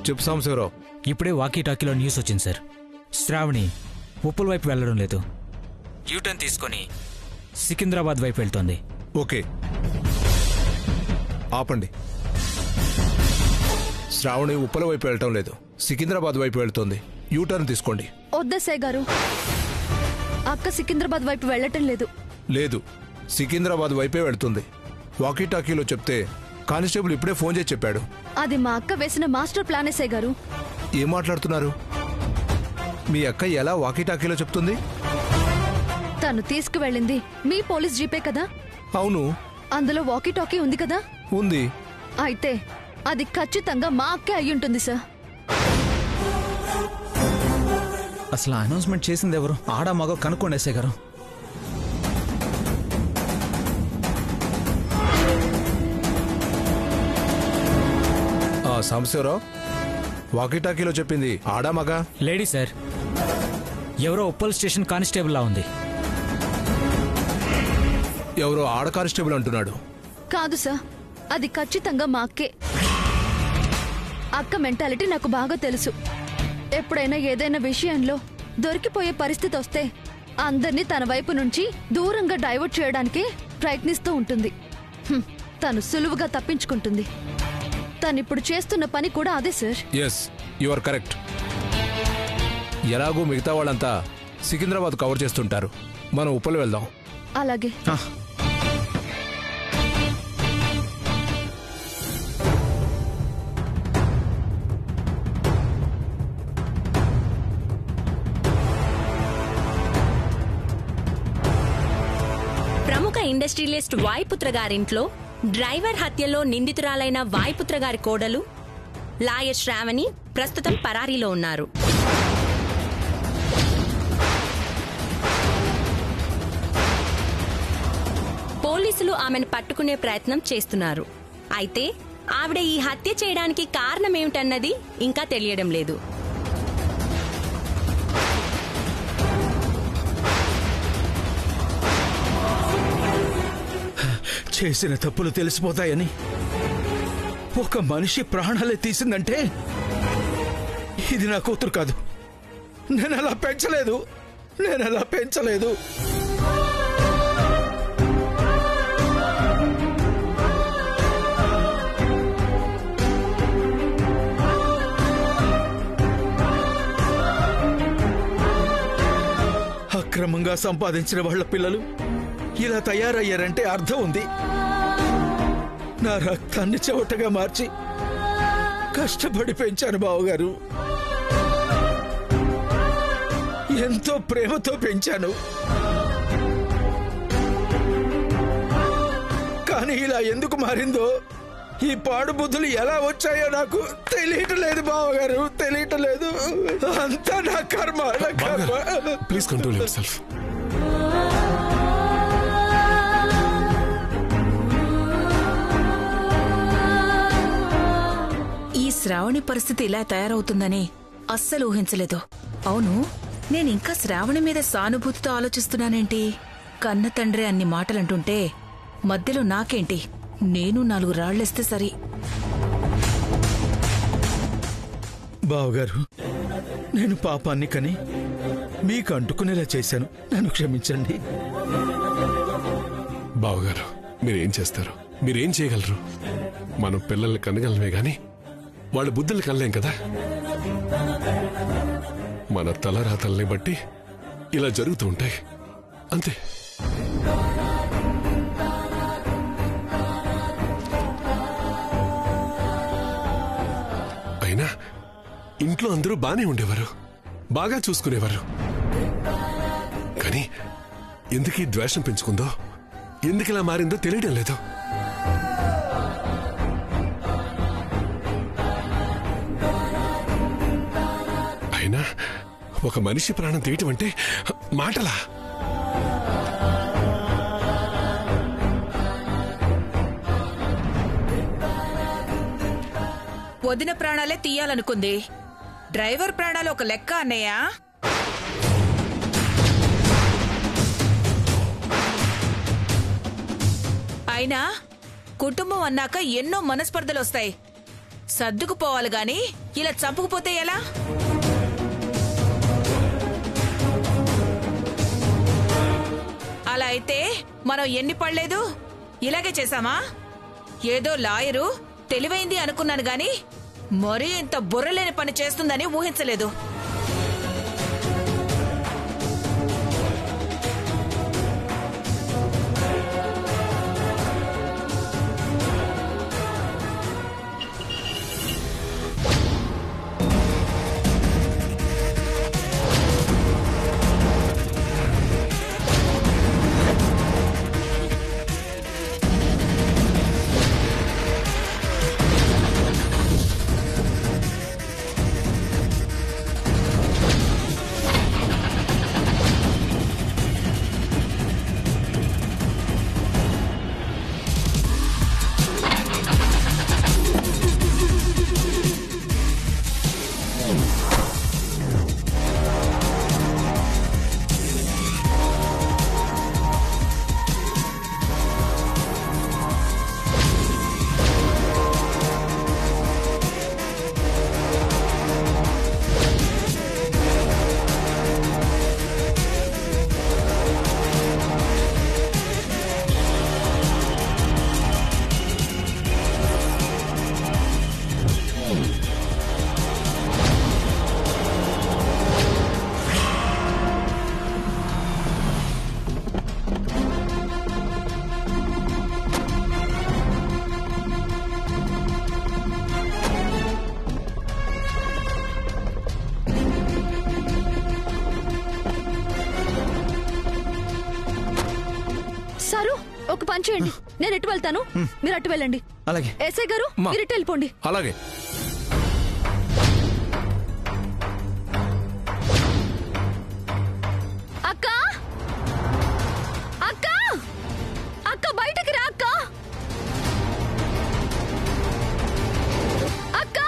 చెప్పు సాంబశివరావు. ఇప్పుడే walkie టాకీలో news వచ్చింది సార్. శ్రావణి ఉప్పల వైపు వెళ్ళడం లేదు, యూటర్న్ తీసుకొని సికింద్రాబాద్ వైపు వెళ్తోంది. ఓకే, ఆపండి. శ్రావణి ఉప్పల వైపు వెళ్ళటం లేదు, సికింద్రాబాద్ వైపు వెళ్తోంది. యూటర్న్ తీసుకోండి. వద్దసాయి గారు, అక్క సికింద్రాబాద్ వైపు వెళ్ళటం లేదు. లేదు, సికింద్రాబాద్ వైపే వెళ్తుంది. వాకీ టాకీలో చెప్తే కానిస్టేబుల్ ఇప్పుడే ఫోన్ చేసి చెప్పాడు. అది మా అక్క వేసిన మాస్టర్ ప్లానేసాయి గారు. ఏం మాట్లాడుతున్నారు? మీ అక్క ఎలా వాకీ టాకీలో చెప్తుంది? తను తీసుకువెళ్ళింది మీ పోలీస్ జీపే కదా? అవును. అందులో వాకీ టాకీ ఉంది కదా? ఉంది. అయితే అది ఖచ్చితంగా మా అక్కే అయ్యుంటుంది సార్. అసలు అనౌన్స్మెంట్ చేసింది ఎవరు? ఆడా మగో కనుక్కోండి ఎస్ఐ గారు. సాంబశివరావు, వాకీ టాకీలో చెప్పింది ఆడా మగ? లేడీ సార్, ఎవరో ఉప్పల్ స్టేషన్ కానిస్టేబుల్ లా ఉంది. ఎవరో ఆడ కానిస్టేబుల్ అంటున్నాడు. కాదు సార్, అది ఖచ్చితంగా మా అక్కే. అక్క మెంటాలిటీ నాకు బాగా తెలుసు. ఎప్పుడైనా ఏదైనా విషయంలో దొరికిపోయే పరిస్థితి వస్తే అందర్నీ తన వైపు నుంచి దూరంగా డైవర్ట్ చేయడానికి ప్రయత్నిస్తూ ఉంటుంది. తను సులువుగా తప్పించుకుంటుంది. తనిప్పుడు చేస్తున్న పని కూడా అదే sir. Yes, you are correct. ఎలాగో మిగతా వాళ్ళంతా సికింద్రాబాద్ కవర్ చేస్తుంటారు, మనం ఉప్పలు వెళ్దాం. అలాగే. ప్రముఖ ఇండస్ట్రియలిస్ట్ వాయుపుత్ర గారింట్లో డ్రైవర్ హత్యలో నిందితురాలైన వాయుపుత్ర గారి కోడలు లాయర్ శ్రావణి ప్రస్తుతం పరారీలో ఉన్నారు. పోలీసులు ఆమెను పట్టుకునే ప్రయత్నం చేస్తున్నారు. అయితే ఆవిడ ఈ హత్య చేయడానికి కారణమేమిటన్నది ఇంకా తెలియడం లేదు. చేసిన తప్పులు తెలిసిపోతాయని ఒక మనిషి ప్రాణాలే తీసిందంటే ఇది నా కూతురు కాదు. నేను అలా పెంచలేదు. అక్రమంగా సంపాదించిన వాళ్ళ పిల్లలు ఇలా తయారయ్యారంటే అర్థం ఉంది. నా రక్తాన్ని చెవటగా మార్చి కష్టపడి పెంచాను బావగారు. ఎంతో ప్రేమతో పెంచాను. కానీ ఇలా ఎందుకు మారిందో, ఈ పాడు బుద్ధులు ఎలా వచ్చాయో నాకు తెలియటలేదు బావగారు, తెలియటలేదు. అంతా నా కర్మ. Please control yourself. Shravani పరిస్థితి ఇలా తయారవుతుందని అస్సలు ఊహించలేదు. అవును, నేనింకా శ్రావణి మీద సానుభూతితో ఆలోచిస్తున్నానేంటి? కన్న తండ్రి అన్ని మాటలంటుంటే మధ్యలో నాకేంటి? నేను 4 రాళ్లేస్తే సరి. బావగారు, నేను పాపాన్ని కని మీకు అంటుకునేలా చేశాను, నన్ను క్షమించండి. బావగారు, మీరేం చేస్తారు? మీరేం చేయగలరు? మనం పిల్లల్ని కనగలమే గాని వాళ్ళ బుద్ధులు కనలేం కదా. మన తలరాతల్ని బట్టి ఇలా జరుగుతూ ఉంటాయి, అంతే. అయినా ఇంట్లో అందరూ బానే ఉండేవారు, బాగా చూసుకునేవారు. కానీ ఎందుకీ ద్వేషం పెంచుకుందో, ఎందుకిలా మారిందో తెలియడం లేదు. అయినా ఒక మనిషి ప్రాణం తీయటం అంటే మాటలా? వదిన ప్రాణాలే తీయాలనుకుంది, డ్రైవర్ ప్రాణాలు ఒక లెక్క అన్నయ్య. అయినా కుటుంబం అన్నాక ఎన్నో మనస్పర్ధలొస్తాయి. సర్దుకుపోవాలి గాని ఇలా చంపుకుపోతే ఎలా? అలా అయితే మనం ఎన్ని పడలేదు ఇలాగే చేశామా? ఏదో లాయరు తెలివైంది అనుకున్నాను గాని మరీ ఇంత బుర్రలేని పని చేస్తుందని ఊహించలేదు. సారు ఒక పని చేయండి, నేను ఎటు వెళ్తాను, మీరు అటు వెళ్ళండి. అలాగే. ఎస్ఐ గారు మీరు ఇటు వెళ్ళిపోండి. అలాగే. అక్క అక్క అక్క బయటకి రా అక్క. అక్క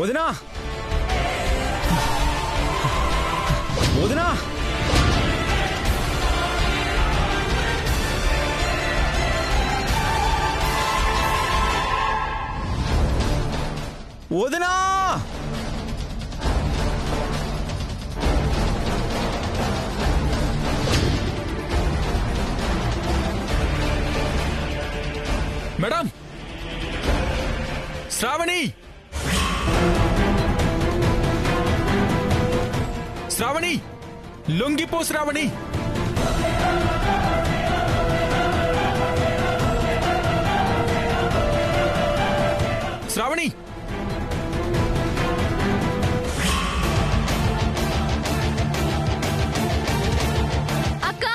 వదినా వదినా వదినా మేడం శ్రావణి శ్రావణి లొంగిపో శ్రావణి శ్రావణి అక్క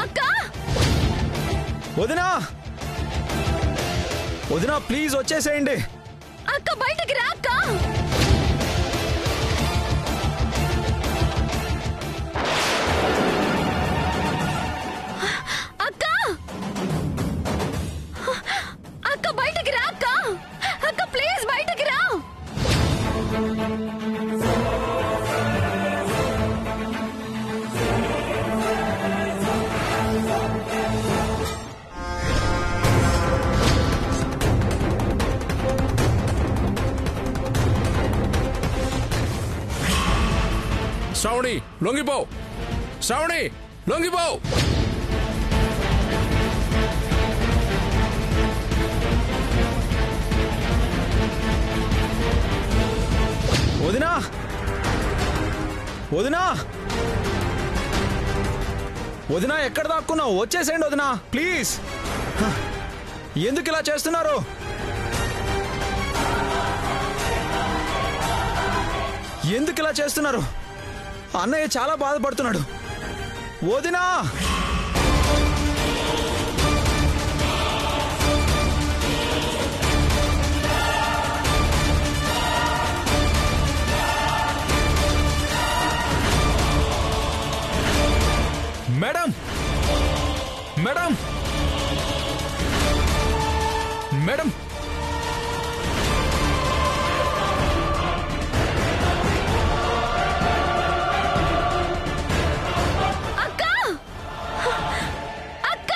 అక్క వదినా వదినా ప్లీజ్ వచ్చేసేయండి. అక్క బయటకి రా అక్క. అక్క అక్క బయటకి రా అక్క. అక్క ప్లీజ్ బయటకి రా. శ్రావణి లొంగిపో, శ్రావణి లొంగిపో. వదినా వదినా వదినా ఎక్కడ దాక్కున్నావు? వచ్చేసేయండి వదినా ప్లీజ్. ఎందుకు ఇలా చేస్తున్నారు? ఎందుకు ఇలా చేస్తున్నారు? అన్నయ్య చాలా బాధపడుతున్నాడు. వదినా మేడం మేడం మేడం అక్క అక్క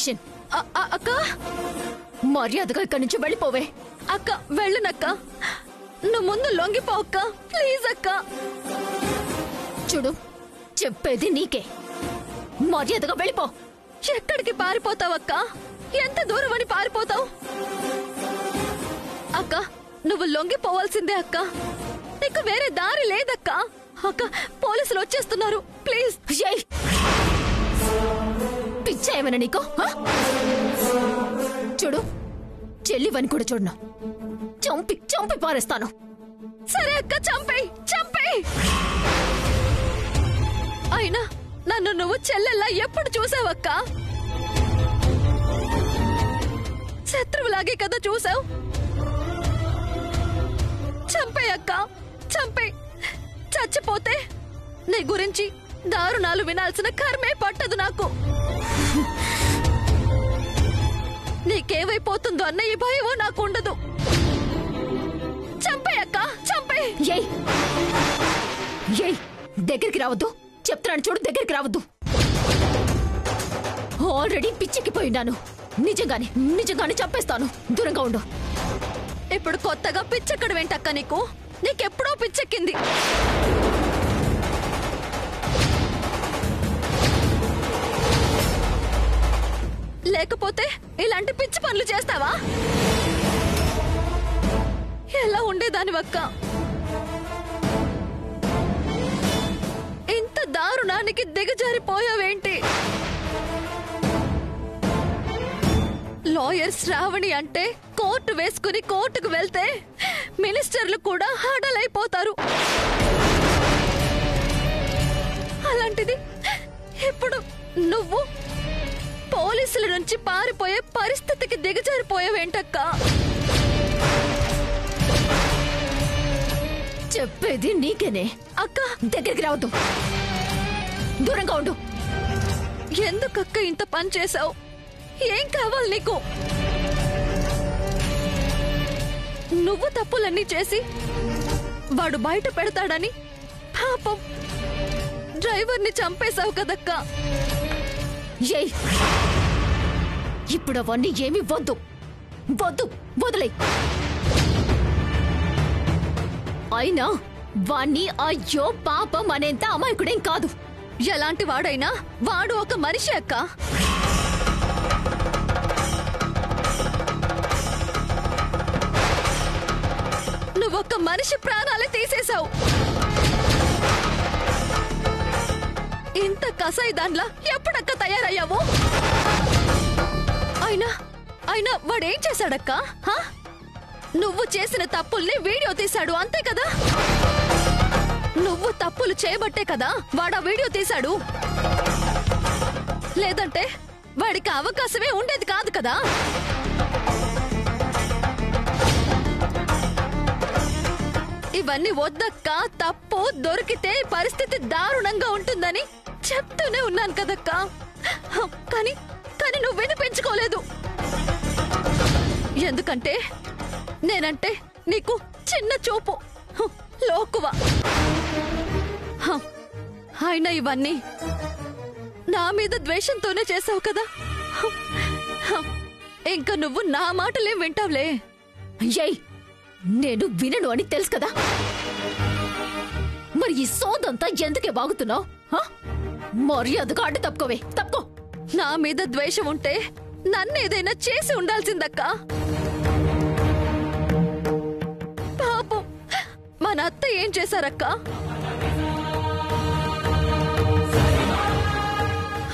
పొజిషన్. అక్క మర్యాదగా ఇక్కడి నుంచి వెళ్ళిపోవే. అక్క వెళ్ళనక్క, నువ్వు ముందు లొంగిపో అక్క, ప్లీజ్ అక్క. చూడు, చెప్పేది నీకే, మర్యాదగా వెళ్ళిపో. ఎక్కడికి పారిపోతావక్క? ఎంత దూరం అని పారిపోతావు? అక్క నువ్వు లొంగిపోవాల్సిందే అక్క, నీకు వేరే దారి లేదక్క. అక్క పోలీసులు వచ్చేస్తున్నారు, ప్లీజ్. పిచ్చా ఏమైనా నీకు? చూడు, చెల్లివని కూడా చూడను, చంపి చంపి పారేస్తాను. సరే అక్క, చంపేయ్ చంపేయ్. అయినా నన్ను నువ్వు చెల్లెల్లా ఎప్పుడు చూసావక్క? శత్రువులాగే కదా చూసావు. చంపేయ్ అక్క, చంపేయ్. చచ్చిపోతే నీ గురించి దారుణాలు వినాల్సిన కర్మే పట్టదు నాకు. నీకేమైపోతుందో అన్న ఈ భయమో నాకు ఉండదు. చంపేయ్ అక్క, చంపేయ్. ఏయ్ దగ్గరికి రావద్దు చెప్తున్నాను చూడు, దగ్గరికి రావద్దు. ఆల్రెడీ పిచ్చెక్కిపోయినాను. నిజంగానే చంపేస్తాను, దూరంగా ఉండు. ఇప్పుడు కొత్తగా పిచ్చెక్కడం ఏంటక్క నీకు? నీకెప్పుడో పిచ్చెక్కింది. లేకపోతే ఇలాంటి పిచ్చి పనులు చేస్తావా? ఎలా ఉండేదానివక్క? ఇంత దారుణానికి దిగజారిపోయావేంటి? లాయర్ శ్రావణి అంటే కోర్టు వేసుకుని కోర్టుకు వెళ్తే మినిస్టర్లు కూడా హడలైపోతారు. అలాంటిది ఇప్పుడు నువ్వు పోలీసుల నుంచి పారిపోయే పరిస్థితికి దిగజారిపోయావేంటక్క? చెప్పేది నీకేనే అక్క, దగ్గరికి రావద్దు, దూరంగా ఉండు. ఎందుకక్క ఇంత పని చేశావు? ఏం కావాలి నీకు? నువ్వు తప్పులన్నీ చేసి వాడు బయట పెడతాడని పాపం డ్రైవర్ని చంపేశావు కదక్క. ఇప్పుడు అవన్నీ ఏమి వద్దు, వదిలే. అయినా వాణ్ణి అయ్యో పాపం అనేంత అమాయకుడేం కాదు. ఎలాంటి వాడైనా వాడు ఒక మనిషి అక్క. నువ్వొక్క మనిషి ప్రాణాలే తీసేశావు. ఇంత కసాయి దాన్లా ఎప్పుడక్క తయారయ్యావు? అయినా వాడేం చేశాడక్క? నువ్వు చేసిన తప్పుల్ని వీడియో తీశాడు, అంతే కదా? నువ్వు తప్పులు చేయబట్టే కదా వాడా వీడియో తీశాడు. లేదంటే వాడికి అవకాశమే ఉండేది కాదు కదా. ఇవన్నీ వద్దక్క, తప్పు దొరికితే పరిస్థితి దారుణంగా ఉంటుందని చెప్తూనే ఉన్నాను కదక్క. కానీ నువ్వు వినిపించుకోలేదు. ఎందుకంటే నేనంటే నీకు చిన్న చూపు, లోకువ. అయినా ఇవన్నీ నా మీద ద్వేషంతోనే చేసావు కదా. ఇంకా నువ్వు నా మాటలేం వింటావులే. నేను వినను అని తెలుసు కదా. మరి ఈ సోదంతా ఎందుకే బాగుతున్నావు? మర్యాదగా అడ్డు తప్పుకోవే, తప్పుకో. నా మీద ద్వేషం ఉంటే నన్నేదైనా చేసి ఉండాల్సిందక్క. పాపం మన అత్త ఏం చేశారక్క?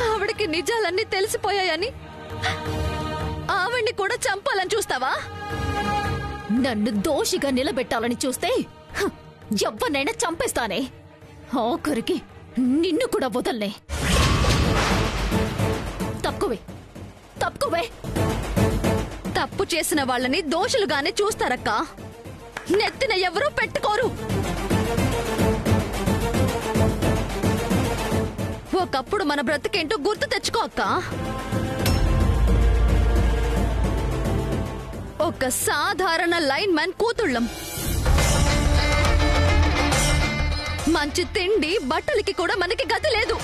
ఆవిడికి నిజాలన్నీ తెలిసిపోయాయని ఆవిడ్ని కూడా చంపాలని చూస్తావా? నన్ను దోషిగా నిలబెట్టాలని చూస్తే ఎవ్వనైనా చంపేస్తానే. ఆఖరికి నిన్ను కూడా వదల్నే. తప్పుకోవే. తప్పు చేసిన వాళ్ళని దోషులుగానే చూస్తారక్క, నెత్తిన ఎవరూ పెట్టుకోరు. ఒకప్పుడు మన బ్రతికేంటో గుర్తు తెచ్చుకో అక్క. ఒక సాధారణ లైన్ మ్యాన్ కూతుళ్ళం. మంచి తిండి బట్టలకి కూడా మనకి గతి లేదు.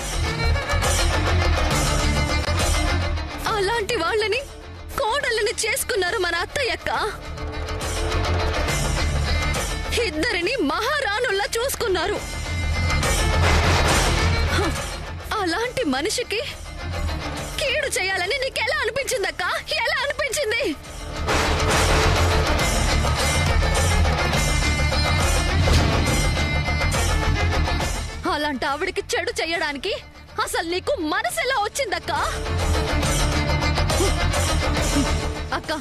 అలాంటి వాళ్ళని కోడళ్ళని చేసుకున్నారు మన అత్తయ్యక్క. ఇద్దరిని మహారాణుల్లా చూసుకున్నారు. అలాంటి మనిషికి కీడు చేయాలని నీకెలా అనిపించిందక్క? ఎలా అనిపించింది? అలాంటి ఆవిడికి చెడు చేయడానికి అసలు నీకు మనసు ఎలా వచ్చిందక్క? అక్క,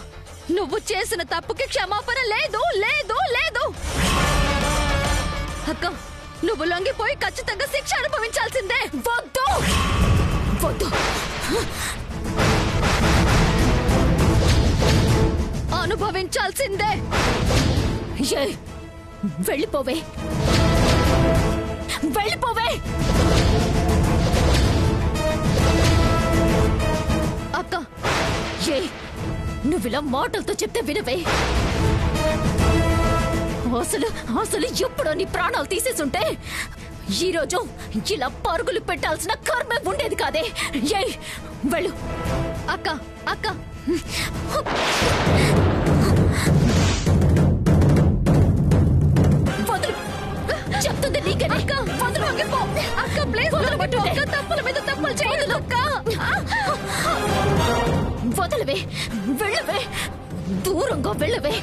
నువ్వు చేసిన తప్పుకి క్షమాపణ లేదు లేదు లేదు. అక్క, నువ్వు లొంగిపోయి ఖచ్చితంగా శిక్ష అనుభవించాల్సిందే. వద్దు వద్దు, అనుభవించాల్సిందే. వెళ్ళిపోవే వెళ్ళిపోవే. అక్క, నువ్విలా మాటలతో చెప్తే వినవే. అసలు అసలు ఎప్పుడో నీ ప్రాణాలు తీసేసుంటే ఈరోజు ఇలా పరుగులు పెట్టాల్సిన కర్మే ఉండేది కాదే. వెళ్ళు. అక్క అక్క, చెప్తుంది నీకే. అక్క వదలు. అక్క ప్లీజ్ వదలబట్టు. అక్క తప్పుల మీద తప్పులు చేయదు. అక్క వదలవే, వెళ్ళవే, దూరంగా వెళ్ళవే.